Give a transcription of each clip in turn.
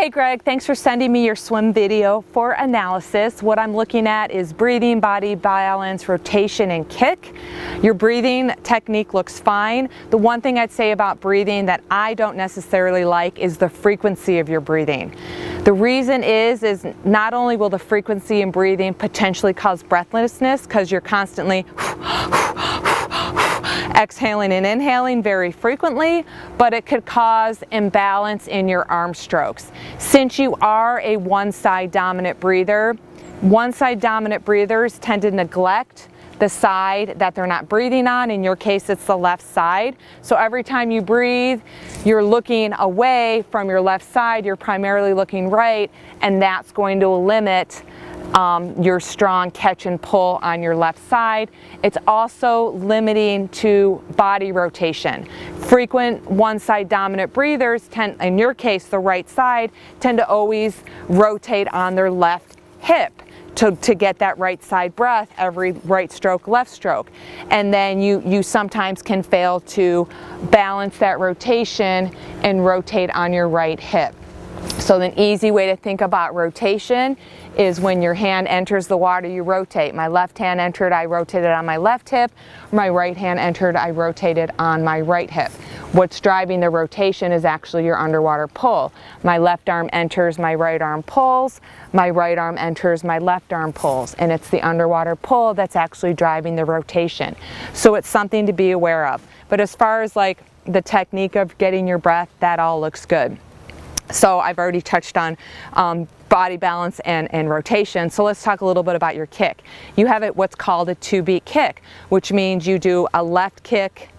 Hey Greg, thanks for sending me your swim video for analysis. What I'm looking at is breathing, body balance, rotation, and kick. Your breathing technique looks fine. The one thing I'd say about breathing that I don't necessarily like is the frequency of your breathing. The reason is not only will the frequency in breathing potentially cause breathlessness because you're constantly exhaling and inhaling very frequently, but it could cause imbalance in your arm strokes. Since you are a one-side dominant breather, one-side dominant breathers tend to neglect the side that they're not breathing on. In your case, it's the left side. So every time you breathe, you're looking away from your left side, you're primarily looking right, and that's going to limit your strong catch and pull on your left side. It's also limiting to body rotation. Frequent one-side dominant breathers tend, in your case the right side, tend to always rotate on their left hip to get that right side breath every right stroke, left stroke. And then you sometimes can fail to balance that rotation and rotate on your right hip. So an easy way to think about rotation is when your hand enters the water, you rotate. My left hand entered, I rotated on my left hip. My right hand entered, I rotated on my right hip. What's driving the rotation is actually your underwater pull. My left arm enters, my right arm pulls. My right arm enters, my left arm pulls. And it's the underwater pull that's actually driving the rotation. So it's something to be aware of. But as far as like the technique of getting your breath, that all looks good. So I've already touched on body balance and rotation. So let's talk a little bit about your kick. You have what's called a two-beat kick, which means you do a left kick,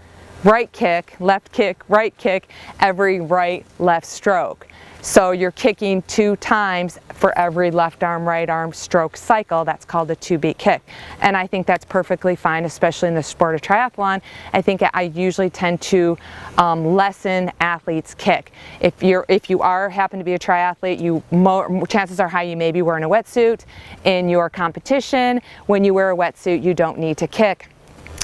right kick, left kick, right kick, every right, left stroke. So you're kicking 2 times for every left arm, right arm stroke cycle. That's called a two-beat kick. And I think that's perfectly fine, especially in the sport of triathlon. I think I usually tend to lessen athletes' kick. If you happen to be a triathlete, chances are high you may be wearing a wetsuit. In your competition, when you wear a wetsuit, you don't need to kick.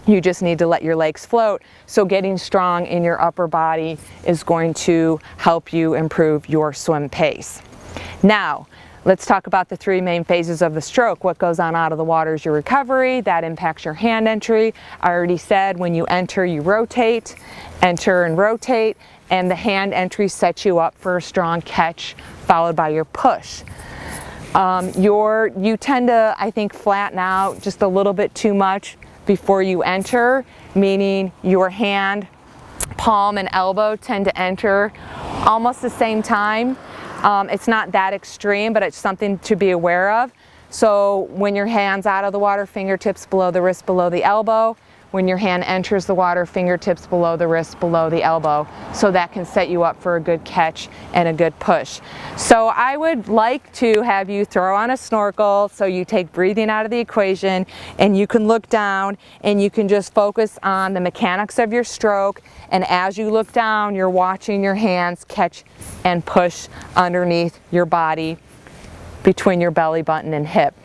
You just need to let your legs float. So getting strong in your upper body is going to help you improve your swim pace. Now, let's talk about the 3 main phases of the stroke. What goes on out of the water is your recovery. That impacts your hand entry. I already said when you enter, you rotate, enter and rotate, and the hand entry sets you up for a strong catch followed by your push. You tend to, I think, flatten out just a little bit too much before you enter, meaning your hand, palm, and elbow tend to enter almost the same time. It's not that extreme, but it's something to be aware of. So when your hand's out of the water, fingertips below the wrist, below the elbow. When your hand enters the water, fingertips below the wrist, below the elbow. So that can set you up for a good catch and a good push. So I would like to have you throw on a snorkel so you take breathing out of the equation and you can look down and you can just focus on the mechanics of your stroke. And as you look down, you're watching your hands catch and push underneath your body between your belly button and hip.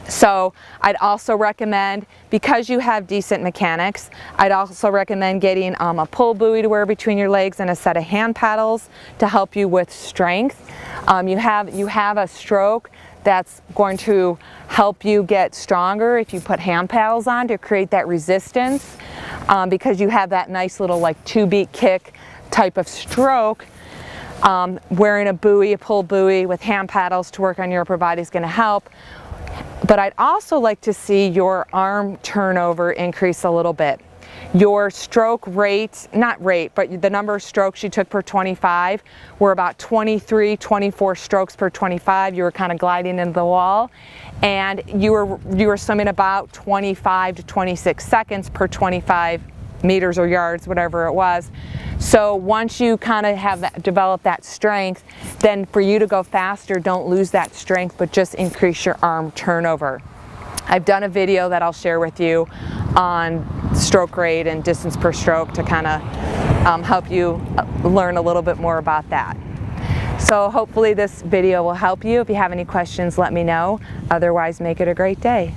So I'd also recommend, because you have decent mechanics, I'd also recommend getting a pull buoy to wear between your legs and a set of hand paddles to help you with strength. You have a stroke that's going to help you get stronger if you put hand paddles on to create that resistance, because you have that nice little like two-beat kick type of stroke. Wearing a buoy, a pull buoy with hand paddles to work on your upper body is going to help. But I'd also like to see your arm turnover increase a little bit. Your stroke rate, not rate, but the number of strokes you took per 25 were about 23, 24 strokes per 25. You were kind of gliding into the wall. And you were swimming about 25 to 26 seconds per 25 meters or yards, whatever it was. So once you kind of have developed that strength, then for you to go faster, don't lose that strength, but just increase your arm turnover. I've done a video that I'll share with you on stroke rate and distance per stroke to kind of help you learn a little bit more about that. So hopefully this video will help you. If you have any questions, let me know. Otherwise, make it a great day.